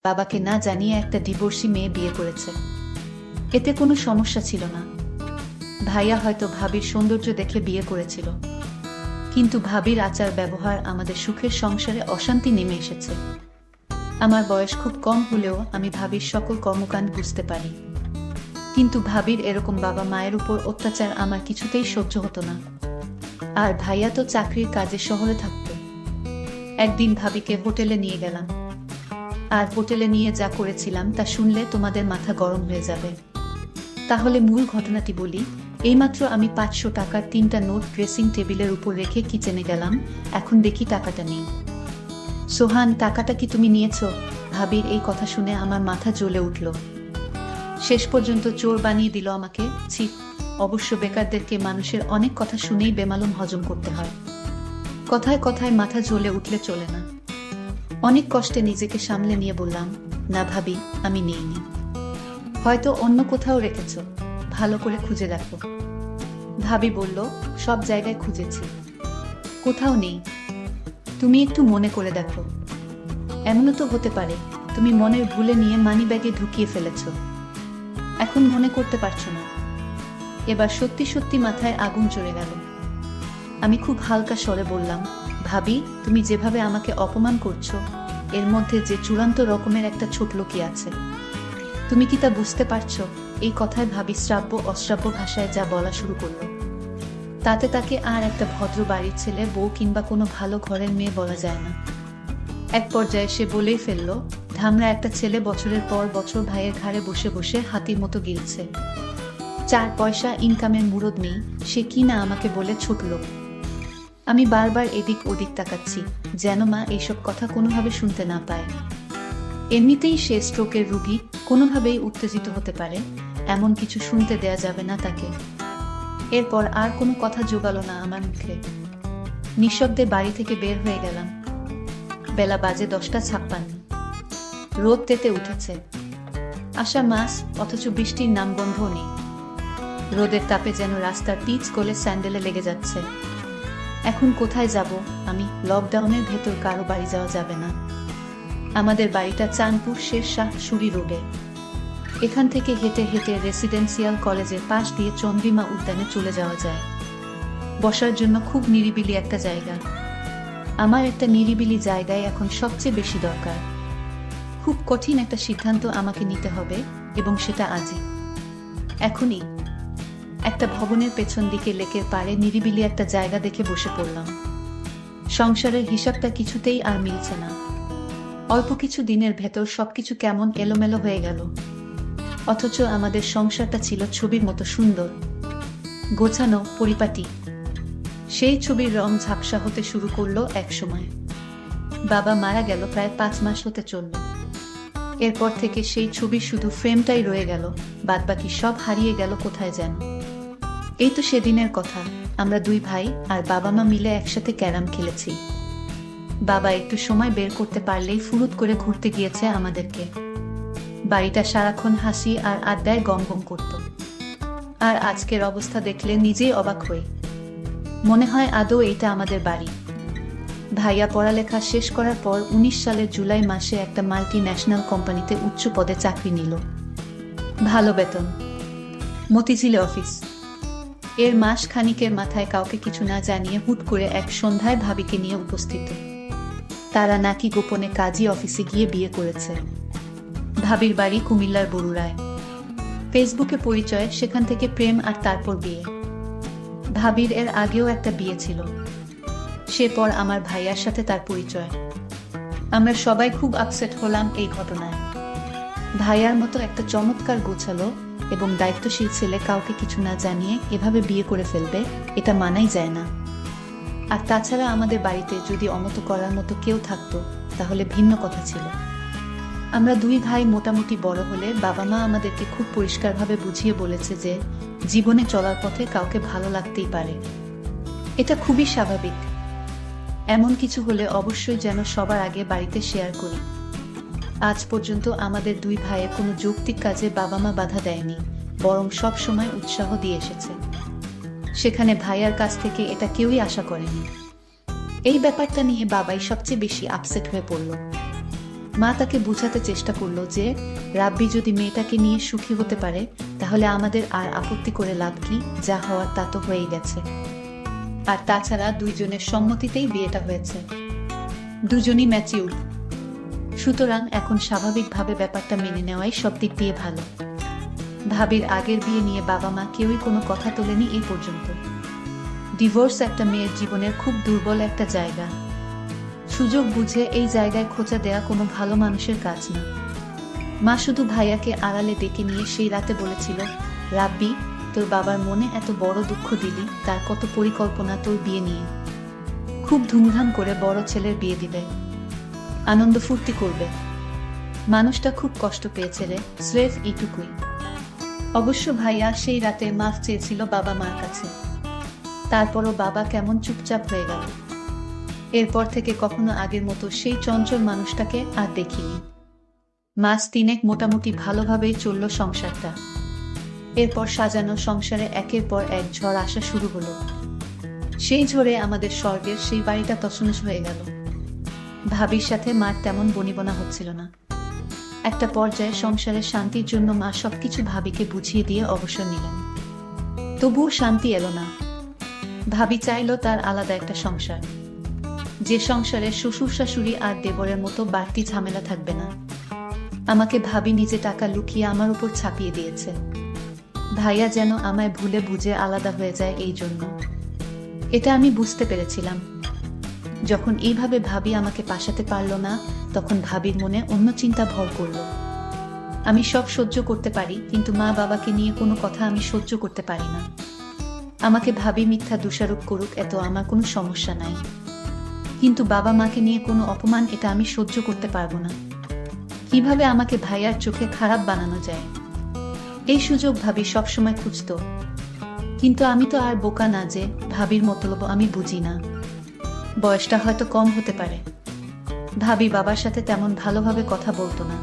বাবাকে না জানিয়ে একটা ডিভোর্সি মেয়ে বিয়ে করেছে। এতে কোনো সমস্যা ছিল না। ভাইয়া হয়তো ভাবির সৌন্দর্য দেখে বিয়ে করেছিল, কিন্তু ভাবির আচার ব্যবহার আমাদের সুখের সংসারে অশান্তি নেমে এসেছে। আমার বয়স খুব কম হলেও আমি ভাবির সকল কর্মকাণ্ড বুঝতে পারি, কিন্তু ভাবির এরকম বাবা মায়ের উপর অত্যাচার আমার কিছুতেই সহ্য হতো না। আর ভাইয়া তো চাকরির কাজে শহরে থাকতো। একদিন ভাবিকে হোটেলে নিয়ে গেলাম, আর হোটেলে নিয়ে যা করেছিলাম তা শুনলে তোমাদের মাথা গরম হয়ে যাবে। তাহলে মূল ঘটনাটি বলি। এইমাত্র আমি 500 টাকার 3টা নোট ড্রেসিং টেবিলের উপর রেখে কিচেনে গেলাম, এখন দেখি টাকাটা নেই। সোহান, টাকাটা কি তুমি নিয়েছ? ভাবির এই কথা শুনে আমার মাথা জ্বলে উঠল। শেষ পর্যন্ত চোর বানিয়ে দিল আমাকে। ছি! অবশ্য বেকারদেরকে মানুষের অনেক কথা শুনেই বেমালুম হজম করতে হয়। কথায় কথায় মাথা জ্বলে উঠলে চলে না। অনেক কষ্টে নিজেকে সামলে নিয়ে বললাম, না ভাবি, আমি নেইনি। হয়তো অন্য কোথাও রেখেছ, ভালো করে খুঁজে দেখো। ভাবি বলল, সব জায়গায় খুঁজেছি, কোথাও নেই। তুমি একটু মনে করে দেখো। এমনও তো হতে পারে তুমি মনের ভুলে নিয়ে মানিব্যাগে ঢুকিয়ে ফেলেছ, এখন মনে করতে পারছো না। এবার সত্যি সত্যি মাথায় আগুন চড়ে গেল। আমি খুব হালকা স্বরে বললাম, ভাবি, তুমি যেভাবে আমাকে অপমান করছো, এর মধ্যে যে চূড়ান্ত রকমের একটা ছোট লোকই আছে। তুমি কি তা বুঝতে পারছো? এই কথায় ভাবি শ্রাব্য অশ্রাব্য ভাষায় যা বলা শুরু করলো, তাতে তাকে আর একটা ভদ্র বাড়ির ছেলে, বউ কিংবা কোনো ভালো ঘরের মেয়ে বলা যায় না। এক পর্যায়ে সে বলেই ফেলল, ধামরা একটা ছেলে বছরের পর বছর ভাইয়ের ঘাড়ে বসে বসে হাতির মতো গিলছে, 4 পয়সা ইনকামের মুরদ নেই, সে কি না আমাকে বলে ছোট লোক। আমি বারবার এদিক ওদিক তাকাচ্ছি, যেন মা এইসব কথা কোনোভাবে শুনতে না পায়। এমনিতেই সে স্ট্রোকের রোগী, কোনোভাবেই উত্তেজিত হতে পারে, এমন কিছু শুনতে দেয়া যাবে না তাকে। এরপর আর কোনো কথা জোগালো না আমার মুখে। নিঃশব্দে বাড়ি থেকে বের হয়ে গেলাম। বেলা বাজে 10টা 56। রোদ তেতে উঠেছে। আষাঢ় মাস, অথচ বৃষ্টির নামগন্ধও নেই। রোদের তাপে যেন রাস্তার পিচ গলে স্যান্ডেলে লেগে যাচ্ছে। এখন কোথায় যাব আমি? লকডাউনের ভেতর কারো বাড়ি যাওয়া যাবে না। আমাদের বাড়িটা চাঁদপুর শেরশাহ সুরি রোডে। এখান থেকে হেঁটে হেঁটে রেসিডেন্সিয়াল কলেজের পাশ দিয়ে চন্দ্রিমা উদ্যানে চলে যাওয়া যায়। বসার জন্য খুব নিরিবিলি একটা জায়গা। আমার একটা নিরিবিলি জায়গায় এখন সবচেয়ে বেশি দরকার। খুব কঠিন একটা সিদ্ধান্ত আমাকে নিতে হবে, এবং সেটা আজই, এখনই। একটা ভবনের পেছন দিকে লেকের পাড়ে নিরিবিলি একটা জায়গা দেখে বসে পড়লাম। সংসারের হিসাবটা কিছুতেই আর মিলছে না। অল্প কিছু দিনের ভেতর সবকিছু কেমন এলোমেলো হয়ে গেল। অথচ আমাদের সংসারটা ছিল ছবির মতো সুন্দর, গোছানো, পরিপাটি। সেই ছবির রং ঝাপসা হতে শুরু করলো এক সময়। বাবা মারা গেল প্রায় 5 মাস হতে চলল। এরপর থেকে সেই ছবির শুধু ফ্রেমটাই রয়ে গেল, বাদবাকি সব হারিয়ে গেল কোথায় যেন। এই তো সেদিনের কথা, আমরা 2 ভাই আর বাবা মা মিলে একসাথে ক্যারাম খেলেছি। বাবা একটু সময় বের করতে পারলেই ফুরুত করে ঘুরতে গিয়েছে আমাদেরকে। বাড়িটা সারাক্ষণ হাসি আর আড্ডায় গমগম করত। আর আজকের অবস্থা দেখলে নিজেই অবাক হই। মনে হয় আদৌ এইটা আমাদের বাড়ি। ভাইয়া পড়ালেখা শেষ করার পর 19 সালের জুলাই মাসে একটা মাল্টি ন্যাশনাল কোম্পানিতে উচ্চ পদে চাকরি নিল। ভালো বেতন, মতিঝিলে অফিস। এর মাস খানিকের মাথায় কাউকে কিছু না জানিয়ে হুট করে এক সন্ধ্যায় ভাবিকে নিয়ে উপস্থিত। তারা নাকি গোপনে কাজী অফিসে গিয়ে বিয়ে করেছে। ভাবির বাড়ি কুমিল্লার বরুড়ায়। ফেসবুকে পরিচয়, সেখান থেকে প্রেম, আর তারপর বিয়ে। ভাবির এর আগেও একটা বিয়ে ছিল, সে পর আমার ভাইয়ার সাথে তার পরিচয়। আমরা সবাই খুব আপসেট হলাম এই ঘটনায়। ভাইয়ার মতো একটা চমৎকার গোছালো এবং দায়িত্বশীল ছেলে কাউকে কিছু না জানিয়ে এভাবে বিয়ে করে ফেলবে, এটা মানাই যায় না। আর তাছাড়া আমাদের বাড়িতে যদি অমতো করার মতো কেউ থাকতো তাহলে ভিন্ন কথা ছিল। আমরা 2 ভাই মোটামুটি বড় হলে বাবা মা আমাদেরকে খুব পরিষ্কারভাবে বুঝিয়ে বলেছে যে জীবনে চলার পথে কাউকে ভালো লাগতেই পারে, এটা খুবই স্বাভাবিক। এমন কিছু হলে অবশ্যই যেন সবার আগে বাড়িতে শেয়ার করি। আজ পর্যন্ত আমাদের 2 ভাইয়ের কোনো যৌক্তিক কাজে বাবা মা বাধা দেয়নি, বরং সব সময় উৎসাহ দিয়ে এসেছে। সেখানে ভাইয়ার কাছ থেকে এটা কেউই আশা করেনি। এই ব্যাপারটা নিয়ে বাবাই সবচেয়ে বেশি আপসেট হয়ে পড়ল। মা তাকে বোঝাতে চেষ্টা করলো যে রাব্বি যদি মেয়েটাকে নিয়ে সুখী হতে পারে তাহলে আমাদের আর আপত্তি করে লাভ কি, যা হওয়ার তা তো হয়েই গেছে। আর তাছাড়া দুইজনের সম্মতিতেই বিয়েটা হয়েছে, দুজনই ম্যাচিউর, সুতরাং এখন স্বাভাবিকভাবে ব্যাপারটা মেনে নেওয়াই সব দিক দিয়ে ভালো। ভাবির আগের বিয়ে নিয়ে বাবা মা কেউই কোনো কথা তোলেনি এই পর্যন্ত। ডিভোর্স একটা মেয়ের জীবনের খুব দুর্বল একটা জায়গা। সুযোগ বুঝে এই জায়গায় খোঁচা দেয়া কোনো ভালো মানুষের কাজ না। মা শুধু ভাইয়াকে আড়ালে ডেকে নিয়ে সেই রাতে বলেছিল, রাব্বি, তোর বাবার মনে এত বড় দুঃখ দিলি, তার কত পরিকল্পনা তোর বিয়ে নিয়ে। খুব ধুমধাম করে বড় ছেলের বিয়ে দিবে, আনন্দ ফুর্তি করবে। মানুষটা খুব কষ্ট পেয়েছে রে, স্রেফ এইটুকুই। অবশ্য ভাইয়া সেই রাতে মাফ চেয়েছিল বাবা মার কাছে। তারপরও বাবা কেমন চুপচাপ হয়ে গেল। এরপর থেকে কখনো আগের মতো সেই চঞ্চল মানুষটাকে আর দেখিনি। মাস 3 মোটামুটি ভালোভাবেই চলল সংসারটা। এরপর সাজানো সংসারে একের পর এক ঝড় আসা শুরু হলো। সেই ঝড়ে আমাদের স্বর্গের সেই বাড়িটা তছনছ হয়ে গেল। ভাবির সাথে মার তেমন বনিবনা হচ্ছিল না। একটা পর্যায়ে সংসারের শান্তির জন্য মা সবকিছু ভাবিকে বুঝিয়ে দিয়ে অবসর নিলেন। তবুও শান্তি এলো না। ভাবি চাইল তার আলাদা একটা সংসার, যে সংসারে শ্বশুর শাশুড়ি আর দেবরের মতো বাড়তি ঝামেলা থাকবে না। আমাকে ভাবি নিজে টাকা লুকিয়ে আমার উপর ছাপিয়ে দিয়েছে। ভাইয়া যেন আমায় ভুলে বুঝে আলাদা হয়ে যায়, এই জন্য। এটা আমি বুঝতে পেরেছিলাম। যখন এইভাবে ভাবি আমাকে পাশাতে পারল না, তখন ভাবির মনে অন্য চিন্তা ভর করল। আমি সব সহ্য করতে পারি, কিন্তু মা বাবাকে নিয়ে কোনো কথা আমি সহ্য করতে পারি না। আমাকে ভাবি মিথ্যা দোষারোপ করুক, এত আমার কোনো সমস্যা নাই, কিন্তু বাবা মাকে নিয়ে কোনো অপমান, এটা আমি সহ্য করতে পারবো না। কিভাবে আমাকে ভাইয়ার চোখে খারাপ বানানো যায়, এই সুযোগ ভাবি সবসময় খুঁজত। কিন্তু আমি তো আর বোকা না যে ভাবির মতলব আমি বুঝি না। বয়সটা হয়তো কম হতে পারে। ভাবি বাবার সাথে তেমন ভালোভাবে কথা বলতো না।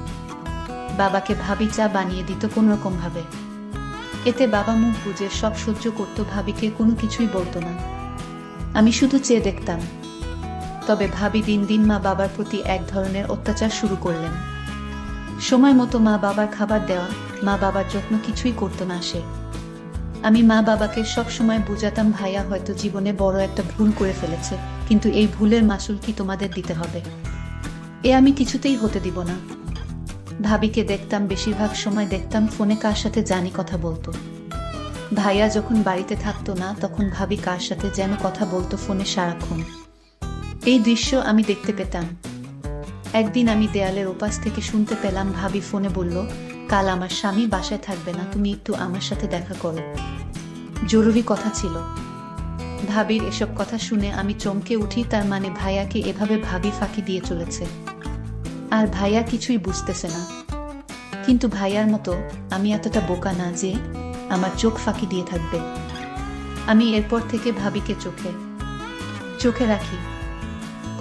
বাবাকে ভাবি চা বানিয়ে দিত কোন রকম ভাবে। এতে বাবা মুখ বুঝে সব সহ্য করত, ভাবিকে কোনো কিছুই বলতো না। আমি শুধু চেয়ে দেখতাম। তবে ভাবি দিন দিন মা বাবার প্রতি এক ধরনের অত্যাচার শুরু করলেন। সময় মতো মা বাবার খাবার দেওয়া, মা বাবার যত্ন কিছুই করতো না সে। আমি মা বাবাকে সব সময় বুঝাতাম, ভাইয়া হয়তো জীবনে বড় একটা ভুল করে ফেলেছে, কিন্তু এই ভুলের মাসুল কি তোমাদের দিতে হবে, এ আমি কিছুতেই হতে দিব না। ভাবিকে দেখতাম, বেশিরভাগ সময় দেখতাম ফোনে কার সাথে জানি কথা বলতো। ভাইয়া যখন বাড়িতে থাকতো না, তখন ভাবি কার সাথে যেন কথা বলতো ফোনে সারাক্ষণ। এই দৃশ্য আমি দেখতে পেতাম। একদিন আমি দেয়ালের ওপাশ থেকে শুনতে পেলাম ভাবি ফোনে বলল, কাল আমার স্বামী বাসায় থাকবে না, তুমি একটু আমার সাথে দেখা করো, জরুরি কথা ছিল। ভাবির এসব কথা শুনে আমি চমকে উঠি। তার মানে ভাইয়াকে এভাবে ভাবি ফাঁকি দিয়ে চলেছে, আর ভাইয়া কিছুই বুঝতেছে না। কিন্তু ভাইয়ার মতো আমি এতটা বোকা না যে আমার চোখ ফাঁকি দিয়ে থাকবে। আমি এরপর থেকে ভাবিকে চোখে চোখে রাখি।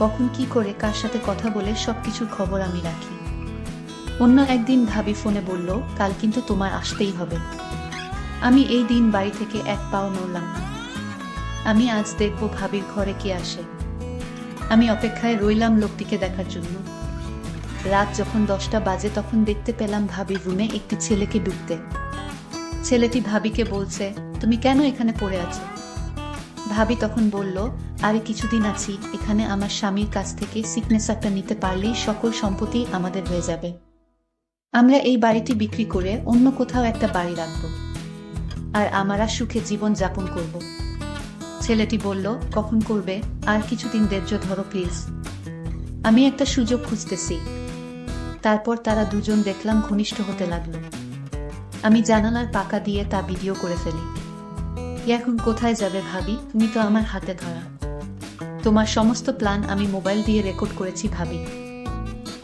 কখন কি করে কার সাথে কথা বলে সবকিছুর খবর আমি রাখি। অন্য একদিন ভাবি ফোনে বলল, কাল কিন্তু তোমার আসতেই হবে। আমি এই দিন বাড়ি থেকে এক পাও নড়লাম না। আমি আজ দেখব ভাবির ঘরে কে আসে। আমি অপেক্ষায় রইলাম লোকটিকে দেখার জন্য। রাত যখন 10টা বাজে, তখন দেখতে পেলাম ভাবির রুমে একটি ছেলেকে ঢুকতে। ছেলেটি ভাবিকে বলছে, তুমি কেন এখানে পড়ে আছো? ভাবি তখন বলল, আরে কিছুদিন আছি এখানে, আমার স্বামীর কাছ থেকে সিগনেচারটা নিতে পারলেই সকল সম্পত্তি আমাদের হয়ে যাবে। আমরা এই বাড়িটি বিক্রি করে অন্য কোথাও একটা বাড়ি রাখবো, আর আমরা সুখে জীবন যাপন করব। ছেলেটি বলল, কখন করবে? আর কিছুদিন ধৈর্য ধরো প্লিজ, আমি একটা সুযোগ খুঁজতেছি। তারপর তারা দুজন দেখলাম ঘনিষ্ঠ হতে লাগলো। আমি জানালার পাকা দিয়ে তা ভিডিও করে ফেলি। এখন কোথায় যাবে ভাবি? তুমি তো আমার হাতে ধরা। তোমার সমস্ত প্ল্যান আমি মোবাইল দিয়ে রেকর্ড করেছি ভাবি।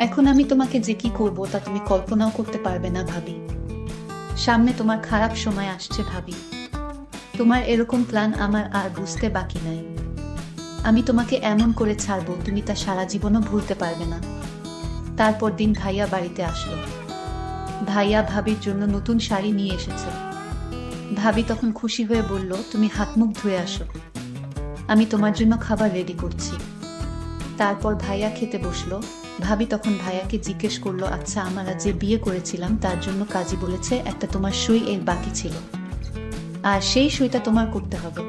এখন আমি তোমাকে যে কি করব তা তুমি কল্পনাও করতে পারবে না ভাবি। সামনে তোমার খারাপ সময় আসছে ভাবি। তোমার এরকম প্ল্যান আমার আর বুঝতে বাকি নাই। আমি তোমাকে এমন করে ছাড়বো, তুমি তা সারা জীবনও ভুলতে পারবে না। তারপর দিন ভাইয়া বাড়িতে আসলো। ভাইয়া ভাবির জন্য নতুন শাড়ি নিয়ে এসেছে। ভাবি তখন খুশি হয়ে বলল, তুমি হাত মুখ ধুয়ে আসো, আমি তোমার জন্য খাবার রেডি করছি। তারপর ভাইয়া খেতে বসলো। ভাবি তখন ভাইয়াকে জিজ্ঞেস করলো, আচ্ছা আমরা যে বিয়ে করেছিলাম তার জন্য কাজী বলেছে একটা তোমার সই এর বাকি ছিল, আর সেই সইটা তোমার করতে হবে।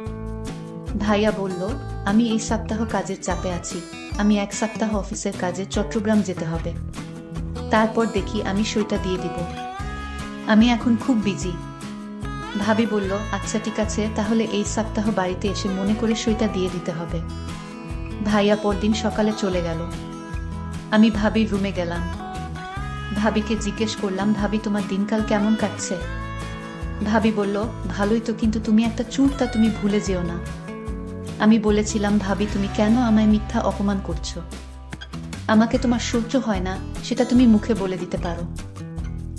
ভাইয়া বলল, আমি এই সপ্তাহ কাজের চাপে আছি, আমি 1 সপ্তাহ অফিসের কাজে চট্টগ্রাম যেতে হবে, তারপর দেখি আমি সইটা দিয়ে দিব, আমি এখন খুব বিজি। ভাবি বলল, আচ্ছা ঠিক আছে, তাহলে এই সপ্তাহ বাড়িতে এসে মনে করে সইটা দিয়ে দিতে হবে। ভাইয়া পরদিন সকালে চলে গেল। আমি ভাবির রুমে গেলাম। ভাবিকে জিজ্ঞেস করলাম, ভাবি তোমার দিনকাল কেমন কাটছে? ভাবি বলল, ভালোই তো, কিন্তু তুমি একটা চুলটা তুমি ভুলে যেও না। আমি বলেছিলাম, ভাবি তুমি কেন আমায় মিথ্যা অপমান করছো? আমাকে তোমার সহ্য হয় না সেটা তুমি মুখে বলে দিতে পারো,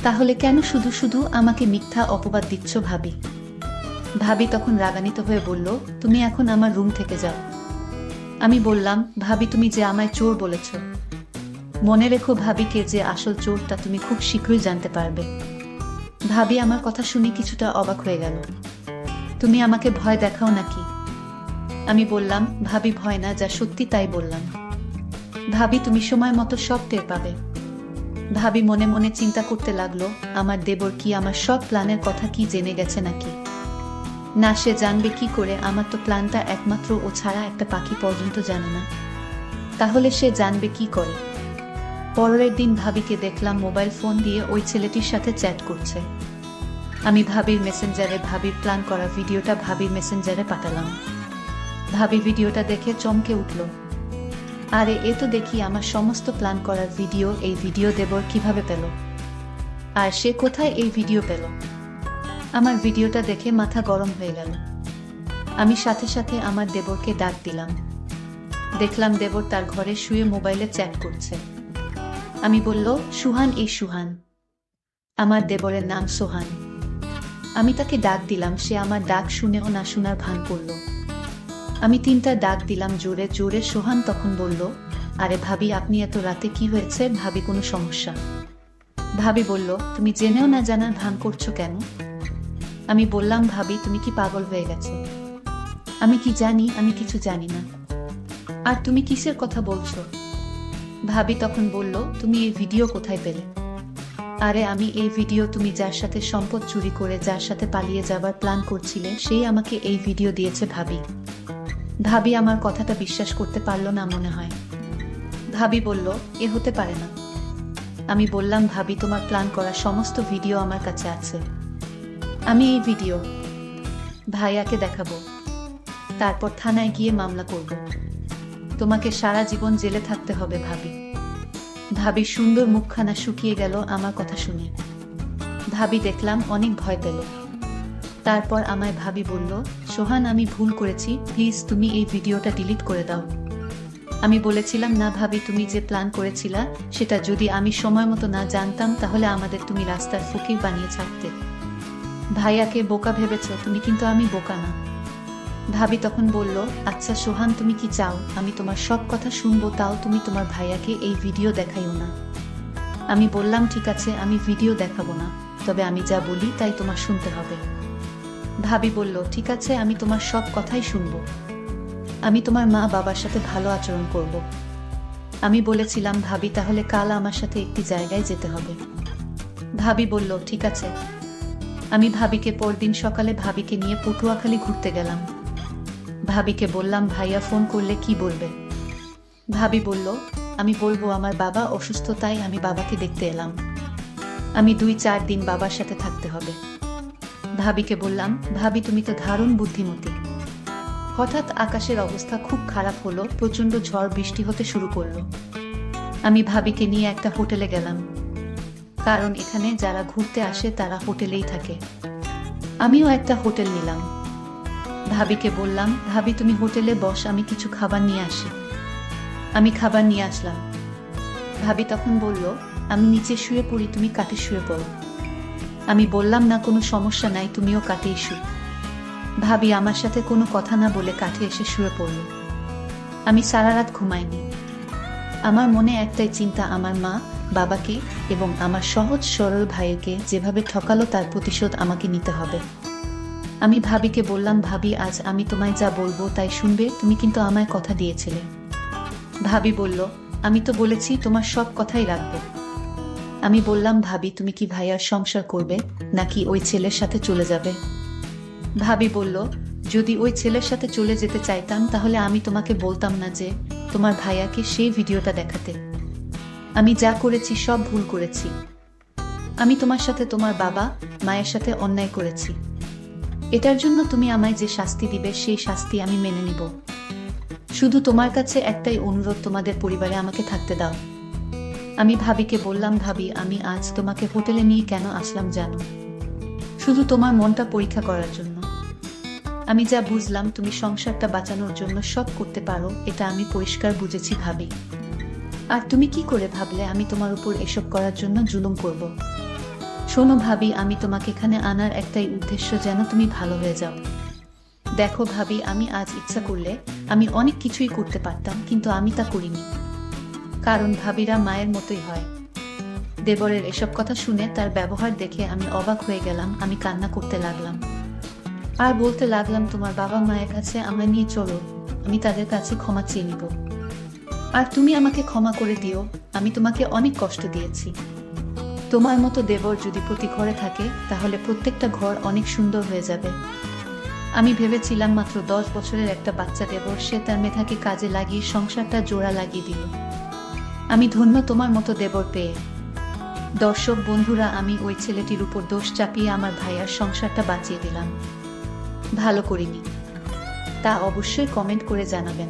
তাহলে কেন শুধু শুধু আমাকে মিথ্যা অপবাদ দিচ্ছ ভাবি? ভাবি তখন রাগান্বিত হয়ে বলল, তুমি এখন আমার রুম থেকে যাও। আমি বললাম, ভাবি তুমি যে আমায় চোর বলেছ, মনে রেখো ভাবিকে যে আসল চোরটা তুমি খুব শীঘ্রই জানতে পারবে। ভাবি আমার কথা শুনে কিছুটা অবাক হয়ে গেল। তুমি আমাকে ভয় দেখাও নাকি? আমি বললাম, ভাবি ভয় না, যা সত্যি তাই বললাম। ভাবি তুমি সময় মতো সব টের পাবে। ভাবি মনে মনে চিন্তা করতে লাগলো, আমার দেবর কি আমার সব প্ল্যানের কথা কি জেনে গেছে নাকি? না, সে জানবে কি করে? আমার তো প্ল্যানটা একমাত্র ও ছাড়া একটা পাখি পর্যন্ত জানে না, তাহলে সে জানবে কি করে? পরের দিন ভাবিকে দেখলাম মোবাইল ফোন দিয়ে ওই ছেলেটির সাথে চ্যাট করছে। আমি ভাবির মেসেঞ্জারে ভাবির প্ল্যান করা ভিডিওটা ভাবির মেসেঞ্জারে পাঠালাম। ভাবি ভিডিওটা দেখে চমকে উঠল, আরে এ তো দেখি আমার সমস্ত প্ল্যান করার ভিডিও। এই ভিডিও দেবর কিভাবে পেল? আর সে কোথায় এই ভিডিও পেল? আমার ভিডিওটা দেখে মাথা গরম হয়ে গেল। আমি সাথে সাথে আমার দেবরকে ডাক দিলাম। দেখলাম দেবর তার ঘরে শুয়ে মোবাইলে চ্যাট করছে। আমি বলল, সুহান, এই সুহান। আমার দেবরের নাম সোহান। আমি তাকে ডাক দিলাম, সে আমার ডাক শুনেও না শোনার ভান করল। আমি 3টা ডাক দিলাম জোরে জোরে। সোহান তখন বলল, আরে ভাবি আপনি এত রাতে কি হয়েছে? ভাবি কোনো সমস্যা? ভাবি বলল, তুমি জেনেও না জানার ভান করছো কেন? আমি বললাম, ভাবি তুমি কি পাগল হয়ে গেছো? আমি কি জানি? আমি কিছু জানি না। আর তুমি কিসের কথা বলছো? ভাবি তখন বলল, তুমি এই ভিডিও কোথায় পেলে? আরে আমি এই ভিডিও, তুমি যার সাথে সম্পদ চুরি করে যার সাথে পালিয়ে যাবার প্ল্যান করছিলে সেই আমাকে এই ভিডিও দিয়েছে ভাবি। ভাবি আমার কথাটা বিশ্বাস করতে পারল না মনে হয়। ভাবি বলল, এ হতে পারে না। আমি বললাম, ভাবি তোমার প্ল্যান করা সমস্ত ভিডিও আমার কাছে আছে। আমি এই ভিডিও ভাইয়াকে দেখাবো, তারপর থানায় গিয়ে মামলা করব। তোমাকে সারা জীবন জেলে থাকতে হবে ভাবি। ভাবি সুন্দর মুখখানা শুকিয়ে গেল আমার কথা শুনে। ভাবি দেখলাম অনেক ভয় পেল। তারপর আমায় ভাবি বলল, সোহান আমি ভুল করেছি, প্লিজ তুমি এই ভিডিওটা ডিলিট করে দাও। আমি বলেছিলাম, না ভাবি তুমি যে প্ল্যান করেছিলা সেটা যদি আমি সময় মতো না জানতাম তাহলে আমাদের তুমি রাস্তার ফকির বানিয়ে ছাড়তে। ভাইয়াকে বোকা ভেবেছ তুমি, কিন্তু আমি বোকা না। ভাবি তখন বলল, আচ্ছা সোহান তুমি কি চাও আমি তোমার সব কথা শুনবো, তাও তুমি তোমার ভাইয়াকে এই ভিডিও দেখাইও না? আমি বললাম, ঠিক আছে আমি ভিডিও দেখাবো না, তবে আমি যা বলি তাই তোমার শুনতে হবে। ভাবি বলল, ঠিক আছে আমি তোমার সব কথাই শুনবো। আমি তোমার মা বাবার সাথে ভালো আচরণ করব। আমি বলেছিলাম, ভাবি তাহলে কাল আমার সাথে একটি জায়গায় যেতে হবে। ভাবি বলল, ঠিক আছে। আমি ভাবিকে পরদিন সকালে ভাবিকে নিয়ে পটুয়াখালী ঘুরতে গেলাম। ভাবিকে বললাম, ভাইয়া ফোন করলে কি বলবে? ভাবি বলল, আমি বলবো আমার বাবা অসুস্থ, তাই আমি বাবাকে দেখতে এলাম। আমি 2-4 দিন বাবার সাথে থাকতে হবে। ভাবিকে বললাম, ভাবি তুমি তো দারুণ বুদ্ধিমতী। হঠাৎ আকাশের অবস্থা খুব খারাপ হলো, প্রচন্ড ঝড় বৃষ্টি হতে শুরু করলো। আমি ভাবিকে নিয়ে একটা হোটেলে গেলাম, কারণ এখানে যারা ঘুরতে আসে তারা হোটেলেই থাকে। আমিও একটা হোটেল নিলাম। ভাবিকে বললাম, ভাবি তুমি হোটেলে বস, আমি কিছু খাবার নিয়ে আসি। আমি খাবার নিয়ে আসলাম। ভাবি তখন বলল, আমি নিচে শুয়ে পড়ি, তুমি কাঠে শুয়ে পড়ো। আমি বললাম, না কোনো সমস্যা নাই, তুমিও কাঠেই শুও। ভাবি আমার সাথে কোনো কথা না বলে কাঠে এসে শুয়ে পড়ল। আমি সারা রাত ঘুমাইনি। আমার মনে একটাই চিন্তা, আমার মা বাবাকে এবং আমার সহজ সরল ভাইকে যেভাবে ঠকালো তার প্রতিশোধ আমাকে নিতে হবে। আমি ভাবিকে বললাম, ভাবি আজ আমি তোমায় যা বলবো তাই শুনবে, তুমি কিন্তু আমায় কথা দিয়েছিলে। ভাবি বলল, আমি তো বলেছি তোমার সব কথাই রাখবো। আমি বললাম, ভাবি তুমি কি ভাইয়ার সংসার করবে নাকি ওই ছেলের সাথে চলে যাবে? ভাবি বলল, যদি ওই ছেলের সাথে চলে যেতে চাইতাম তাহলে আমি তোমাকে বলতাম না যে তোমার ভাইয়াকে সেই ভিডিওটা দেখাতে। আমি যা করেছি সব ভুল করেছি। আমি তোমার সাথে তোমার বাবা মায়ের সাথে অন্যায় করেছি। এটার জন্য তুমি আমায় যে শাস্তি দিবে সেই শাস্তি আমি মেনে নিব। শুধু তোমার কাছে একটাই অনুরোধ, তোমাদের পরিবারে আমাকে থাকতে দাও। আমি ভাবিকে বললাম, ভাবি আমি আজ তোমাকে হোটেলে নিয়ে কেন আসলাম জানো? শুধু তোমার মনটা পরীক্ষা করার জন্য। আমি যা বুঝলাম তুমি সংসারটা বাঁচানোর জন্য সব করতে পারো, এটা আমি পরিষ্কার বুঝেছি ভাবি। আর তুমি কি করে ভাবলে আমি তোমার উপর এসব করার জন্য জুলুম করব? শোনো ভাবি, আমি তোমাকে এখানে আনার একটাই উদ্দেশ্য, যেন তুমি ভালো হয়ে যাও। দেখো ভাবি, আমি আজ ইচ্ছা করলে আমি অনেক কিছুই করতে পারতাম, কিন্তু আমি তা করিনি। কারণ ভাবিরা মায়ের মতোই হয়। দেবরের এসব কথা শুনে তার ব্যবহার দেখে আমি অবাক হয়ে গেলাম। আমি কান্না করতে লাগলাম আর বলতে লাগলাম, তোমার বাবা মায়ের কাছে আমায় নিয়ে চলো, আমি তাদের কাছে ক্ষমা চেয়ে নিব। আর তুমি আমাকে ক্ষমা করে দিও, আমি তোমাকে অনেক কষ্ট দিয়েছি। তোমার মতো দেবর যদি প্রতি ঘরে থাকে তাহলে প্রত্যেকটা ঘর অনেক সুন্দর হয়ে যাবে। আমি ভেবেছিলাম মাত্র 10 বছরের একটা বাচ্চা দেবর, সে তার মেধাকে কাজে লাগিয়ে সংসারটা জোড়া লাগিয়ে দিল। আমি ধন্য তোমার মতো দেবর পেয়ে। দর্শক বন্ধুরা, আমি ওই ছেলেটির উপর দোষ চাপিয়ে আমার ভাইয়ার সংসারটা বাঁচিয়ে দিলাম। ভালো করিনি, তা অবশ্যই কমেন্ট করে জানাবেন।